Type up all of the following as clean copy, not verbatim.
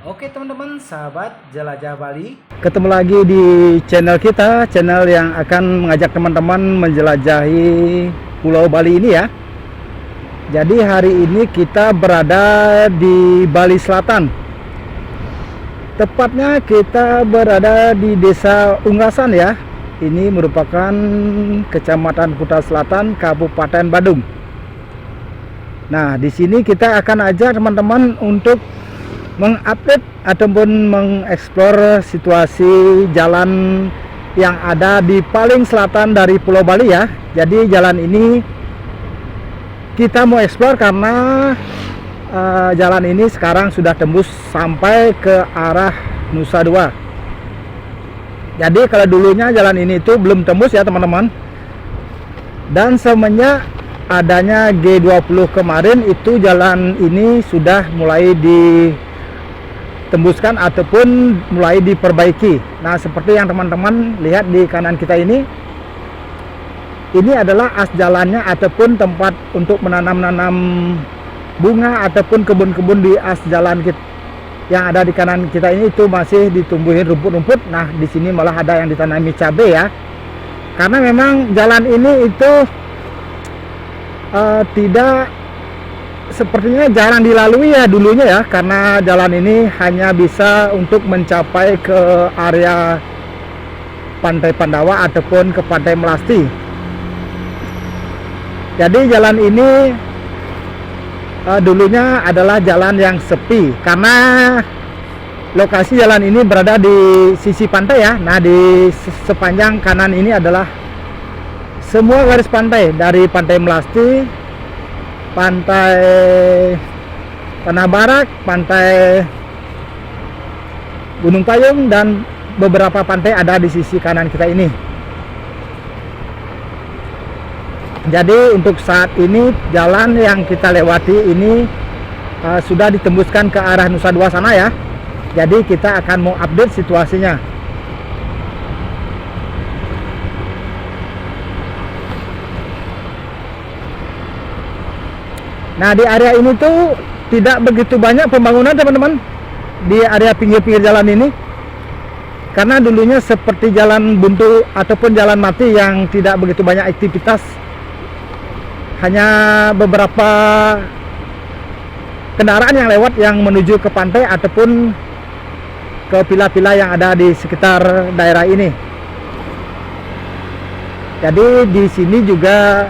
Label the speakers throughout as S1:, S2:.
S1: Oke teman-teman, sahabat Jelajah Bali,
S2: Ketemu lagi di channel kita, channel yang akan mengajak teman-teman menjelajahi Pulau Bali ini ya. Jadi hari ini kita berada di Bali Selatan. Tepatnya kita berada di Desa Unggasan ya. Ini merupakan Kecamatan Kuta Selatan, Kabupaten Badung. Nah, di sini kita akan ajak teman-teman untuk mengupdate ataupun mengeksplor situasi jalan yang ada di paling selatan dari Pulau Bali ya. Jadi jalan ini kita mau eksplor karena jalan ini sekarang sudah tembus sampai ke arah Nusa Dua. Jadi kalau dulunya jalan ini itu belum tembus ya teman-teman. Dan semenjak adanya G20 kemarin itu jalan ini sudah mulai ditembuskan ataupun mulai diperbaiki. Nah, seperti yang teman-teman lihat di kanan kita ini adalah as jalannya ataupun tempat untuk menanam-nanam bunga ataupun kebun-kebun di as jalan kita yang ada di kanan kita ini itu masih ditumbuhin rumput-rumput. Nah, di sini malah ada yang ditanami cabai ya. Karena memang jalan ini itu tidak sepertinya jarang dilalui ya dulunya ya, karena jalan ini hanya bisa untuk mencapai ke area Pantai Pandawa ataupun ke Pantai Melasti. Jadi jalan ini dulunya adalah jalan yang sepi karena lokasi jalan ini berada di sisi pantai ya. Nah, di sepanjang kanan ini adalah semua garis pantai, dari Pantai Melasti, Pantai Tanah Barak, Pantai Gunung Payung, dan beberapa pantai ada di sisi kanan kita ini. Jadi untuk saat ini jalan yang kita lewati ini sudah ditembuskan ke arah Nusa Dua sana ya. Jadi kita akan mau update situasinya. Nah, di area ini tuh tidak begitu banyak pembangunan teman-teman di area pinggir-pinggir jalan ini, karena dulunya seperti jalan buntu ataupun jalan mati yang tidak begitu banyak aktivitas. Hanya beberapa kendaraan yang lewat yang menuju ke pantai ataupun ke villa-villa yang ada di sekitar daerah ini. Jadi di sini juga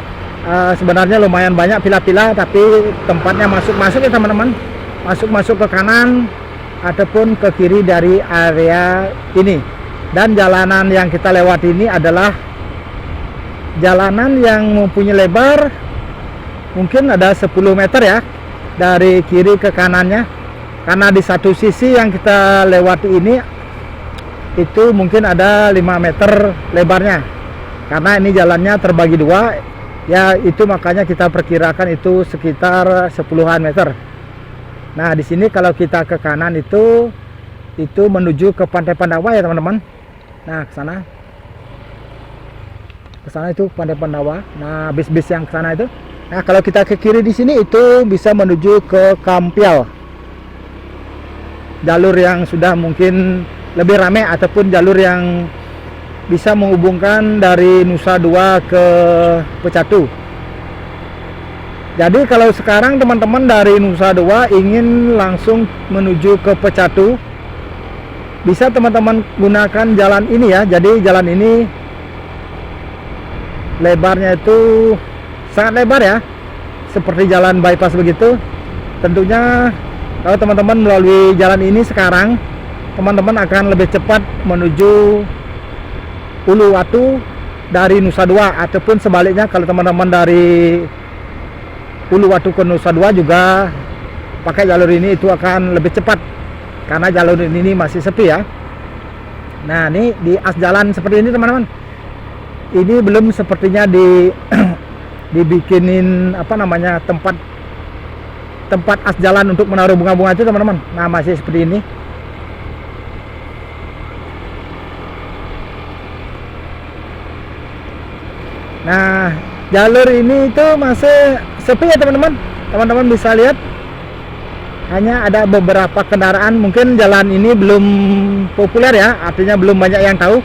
S2: sebenarnya lumayan banyak villa-villa, tapi tempatnya masuk-masuk ya teman-teman, masuk-masuk ke kanan ataupun ke kiri dari area ini. Dan jalanan yang kita lewati ini adalah jalanan yang mempunyai lebar mungkin ada 10 meter ya dari kiri ke kanannya, karena di satu sisi yang kita lewati ini itu mungkin ada 5 meter lebarnya, karena ini jalannya terbagi dua ya, itu makanya kita perkirakan itu sekitar 10-an meter. Nah, di sini kalau kita ke kanan itu menuju ke Pantai Pandawa ya teman-teman. Nah, ke sana itu Pantai Pandawa. Nah, bis-bis yang ke sana itu. Nah, kalau kita ke kiri di sini itu bisa menuju ke Kampial. Jalur yang sudah mungkin lebih ramai ataupun jalur yang bisa menghubungkan dari Nusa Dua ke Pecatu. Jadi kalau sekarang teman-teman dari Nusa Dua ingin langsung menuju ke Pecatu, bisa teman-teman gunakan jalan ini ya. Jadi jalan ini lebarnya itu sangat lebar ya, seperti jalan bypass begitu. Tentunya kalau teman-teman melalui jalan ini sekarang, teman-teman akan lebih cepat menuju Uluwatu dari Nusa Dua, ataupun sebaliknya kalau teman-teman dari Uluwatu ke Nusa Dua juga pakai jalur ini, itu akan lebih cepat karena jalur ini masih sepi ya. Nah, ini di as jalan seperti ini teman-teman, ini belum sepertinya dibikinin apa namanya tempat as jalan untuk menaruh bunga-bunga itu teman-teman. Nah, masih seperti ini. Nah, jalur ini itu masih sepi ya teman-teman. Teman-teman bisa lihat hanya ada beberapa kendaraan. Mungkin jalan ini belum populer ya, artinya belum banyak yang tahu.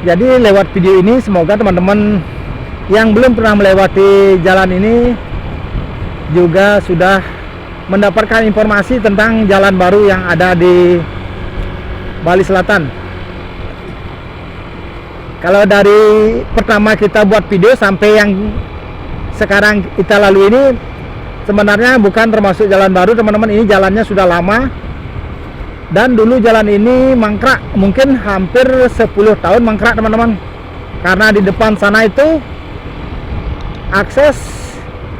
S2: Jadi lewat video ini semoga teman-teman yang belum pernah melewati jalan ini juga sudah mendapatkan informasi tentang jalan baru yang ada di Bali Selatan. Kalau dari pertama kita buat video sampai yang sekarang kita lalui ini sebenarnya bukan termasuk jalan baru teman-teman, ini jalannya sudah lama. Dan dulu jalan ini mangkrak, mungkin hampir 10 tahun mangkrak teman-teman. Karena di depan sana itu akses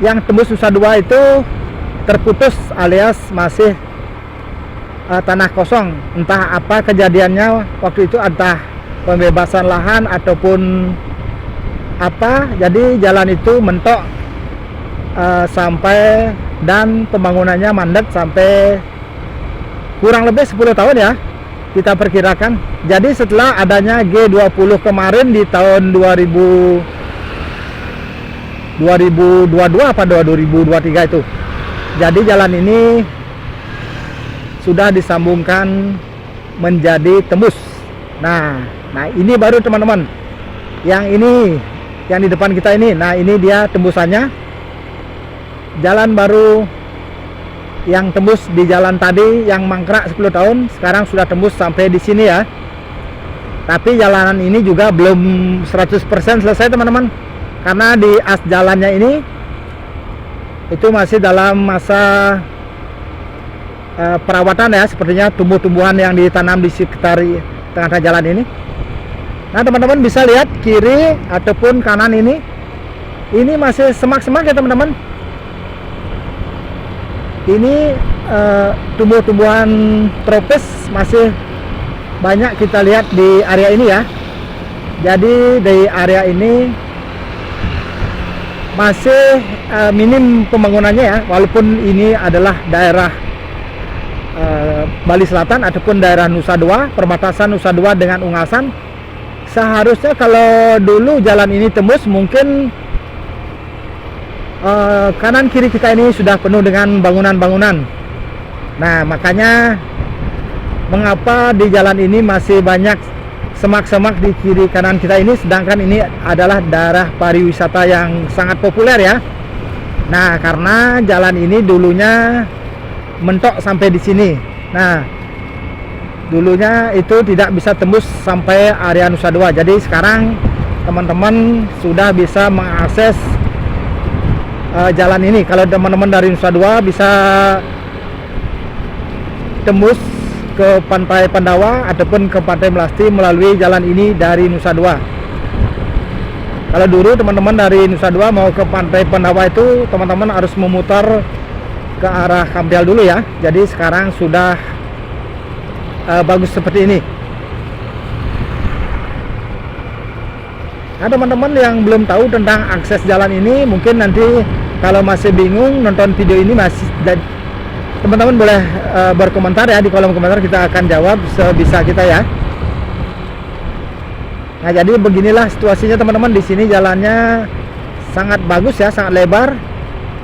S2: yang tembus Nusa Dua itu terputus alias masih tanah kosong. Entah apa kejadiannya waktu itu, entah pembebasan lahan ataupun apa, jadi jalan itu mentok sampai dan pembangunannya mandek sampai kurang lebih 10 tahun ya kita perkirakan. Jadi setelah adanya G20 kemarin di tahun 2022 apa 2023 itu, jadi jalan ini sudah disambungkan menjadi tembus. Nah ini baru teman-teman, yang ini yang di depan kita ini. Nah ini dia tembusannya, jalan baru yang tembus di jalan tadi yang mangkrak 10 tahun sekarang sudah tembus sampai di sini ya. Tapi jalanan ini juga belum 100% selesai teman-teman, karena di as jalannya ini itu masih dalam masa perawatan ya, sepertinya tumbuh-tumbuhan yang ditanam di sekitar tengah jalan ini. Nah teman-teman bisa lihat kiri ataupun kanan ini masih semak-semak ya teman-teman. Ini tumbuh-tumbuhan tropis masih banyak kita lihat di area ini ya. Jadi di area ini masih minim pembangunannya ya, walaupun ini adalah daerah Bali Selatan ataupun daerah Nusa Dua, perbatasan Nusa Dua dengan Ungasan. Seharusnya kalau dulu jalan ini tembus, mungkin kanan kiri kita ini sudah penuh dengan bangunan-bangunan. Nah makanya mengapa di jalan ini masih banyak semak-semak di kiri kanan kita ini, sedangkan ini adalah daerah pariwisata yang sangat populer ya. Nah karena jalan ini dulunya mentok sampai di sini. Nah dulunya itu tidak bisa tembus sampai area Nusa Dua. Jadi sekarang teman-teman sudah bisa mengakses jalan ini. Kalau teman-teman dari Nusa Dua bisa tembus ke Pantai Pandawa ataupun ke Pantai Melasti melalui jalan ini dari Nusa Dua. Kalau dulu teman-teman dari Nusa Dua mau ke Pantai Pandawa itu teman-teman harus memutar ke arah Kampial dulu ya. Jadi sekarang sudah bagus seperti ini. Nah teman-teman yang belum tahu tentang akses jalan ini, mungkin nanti kalau masih bingung nonton video ini, masih teman-teman boleh berkomentar ya di kolom komentar, kita akan jawab sebisa kita ya. Nah jadi beginilah situasinya teman-teman. Di sini jalannya sangat bagus ya, sangat lebar,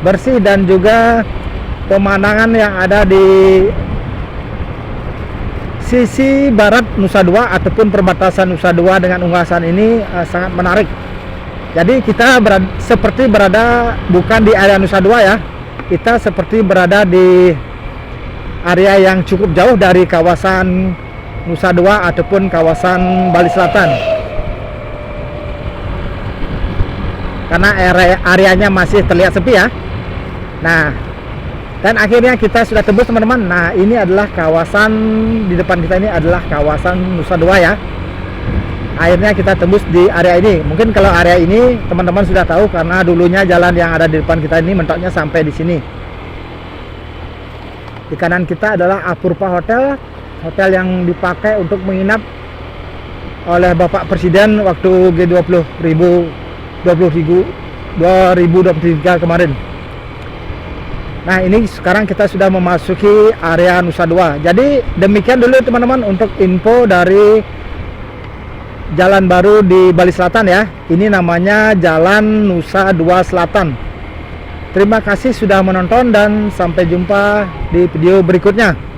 S2: bersih, dan juga pemandangan yang ada di sisi barat Nusa Dua ataupun perbatasan Nusa Dua dengan Ungasan ini sangat menarik. Jadi kita seperti berada bukan di area Nusa Dua ya, kita seperti berada di area yang cukup jauh dari kawasan Nusa Dua ataupun kawasan Bali Selatan, karena areanya masih terlihat sepi ya. Nah dan akhirnya kita sudah tembus teman-teman. Nah ini adalah kawasan di depan kita, ini adalah kawasan Nusa Dua ya. Akhirnya kita tembus di area ini. Mungkin kalau area ini teman-teman sudah tahu karena dulunya jalan yang ada di depan kita ini mentoknya sampai di sini. Di kanan kita adalah Apurva Hotel, hotel yang dipakai untuk menginap oleh Bapak Presiden waktu G20 2023 kemarin. Nah ini sekarang kita sudah memasuki area Nusa Dua. Jadi demikian dulu teman-teman untuk info dari jalan baru di Bali Selatan ya. Ini namanya Jalan Nusa Dua Selatan. Terima kasih sudah menonton dan sampai jumpa di video berikutnya.